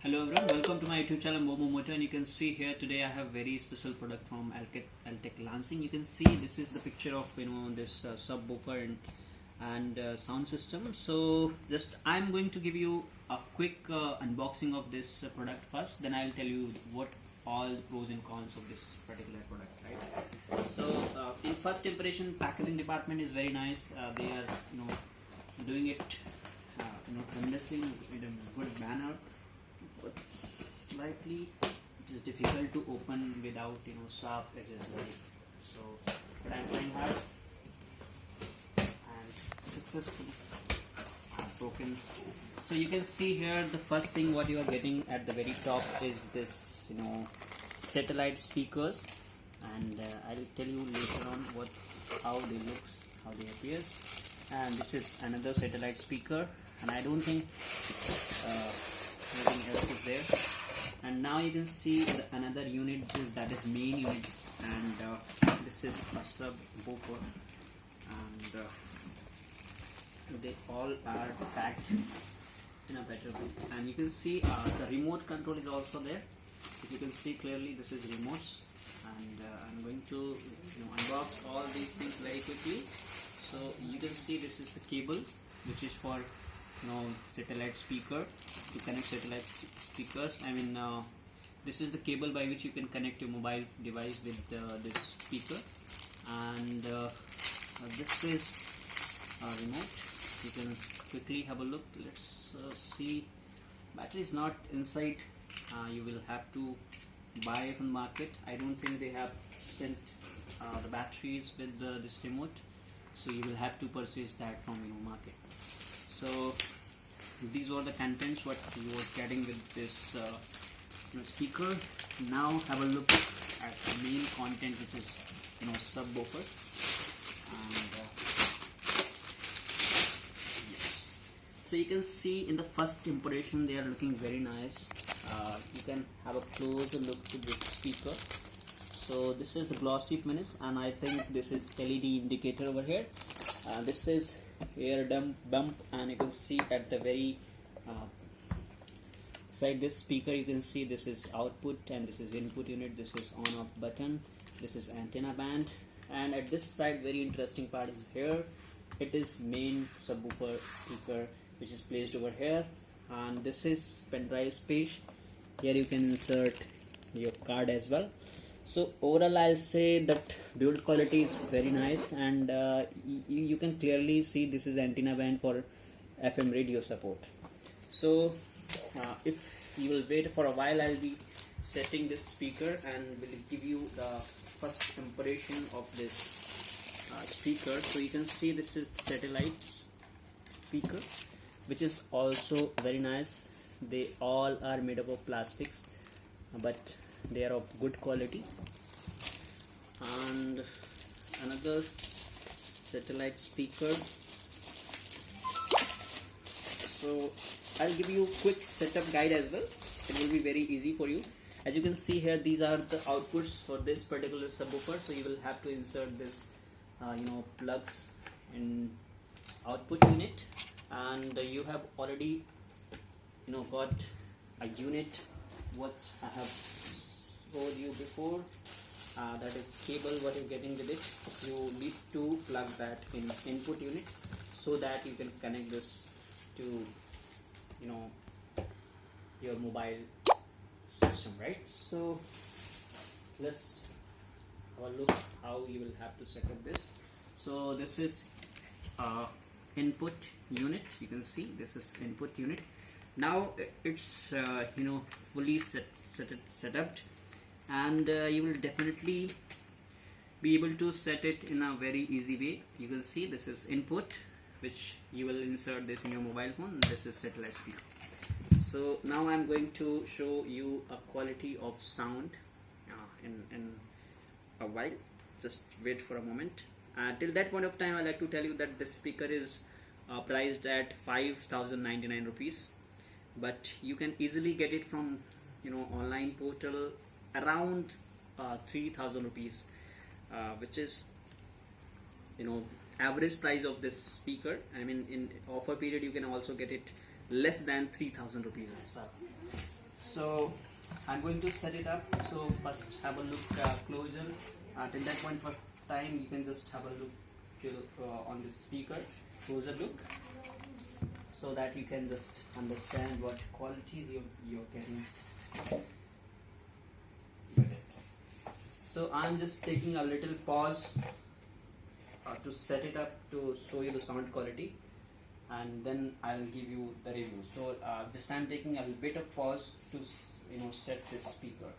Hello everyone, welcome to my YouTube channel Momo Motor, and you can see here today I have very special product from Altec Lancing. You can see this is the picture of this subwoofer and sound system. So just I'm going to give you a quick unboxing of this product first, then I'll tell you what all pros and cons of this particular product, right? So in first impression, packaging department is very nice. They are doing it tremendously in a good manner. But slightly it is difficult to open without sharp edges, right? So but I'm trying hard and successfully I've broken. So you can see here the first thing what you are getting at the very top is this satellite speakers, and I'll tell you later on how they looks, how they appears. And this is another satellite speaker, and I don't think anything else is there. And now you can see another unit, that is main unit, and this is a subwoofer, and they all are packed in a better way. And you can see the remote control is also there. If you can see clearly, this is remotes, and I'm going to unbox all these things very quickly. So you can see this is the cable which is for satellite speaker, to connect satellite speakers. This is the cable by which you can connect your mobile device with this speaker, and this is a remote. You can quickly have a look. Let's see. Battery is not inside. You will have to buy from the market. I don't think they have sent the batteries with this remote, so you will have to purchase that from market. So these were the contents what you were getting with this speaker. Now have a look at the main content, which is subwoofer. And yes, so you can see in the first impression they are looking very nice. You can have a closer look to this speaker. So this is the glossy finish, and I think this is LED indicator over here. This is air bump, and you can see at the very side this speaker, you can see this is output and this is input unit, this is on off button, this is antenna band, and at this side very interesting part is here. It is main subwoofer speaker which is placed over here, and this is pen drive space. Here you can insert your card as well. So overall I'll say that build quality is very nice, and you can clearly see this is antenna band for FM radio support. So if you will wait for a while, I'll be setting this speaker and will give you the first impression of this speaker. So you can see this is satellite speaker, which is also very nice. They all are made up of plastics, but they are of good quality. And another satellite speaker. So I'll give you a quick setup guide as well. It will be very easy for you. As you can see here, these are the outputs for this particular subwoofer. So you will have to insert this plugs in output unit, and you have already got a unit what I have showed you before, that is cable what you're getting with it. You need to plug that in input unit so that you can connect this to your mobile system, right? So let's have a look how you will have to set up this. So this is input unit. You can see this is input unit. Now it's fully set up, and you will definitely be able to set it in a very easy way. You can see this is input, which you will insert this in your mobile phone. This is satellite speaker. So now I'm going to show you a quality of sound in a while. Just wait for a moment. Till that point of time, I like to tell you that this speaker is priced at 5,099 rupees, but you can easily get it from online portal around 3,000 rupees, which is average price of this speaker. In offer period you can also get it less than 3,000 rupees as well. So I'm going to set it up. So first have a look closer. Till that point of time, you can just have a look on the speaker, closer look, so that you can just understand what qualities you're getting. So I'm just taking a little pause to set it up to show you the sound quality, and then I'll give you the review. So just I'm taking a bit of pause to set this speaker.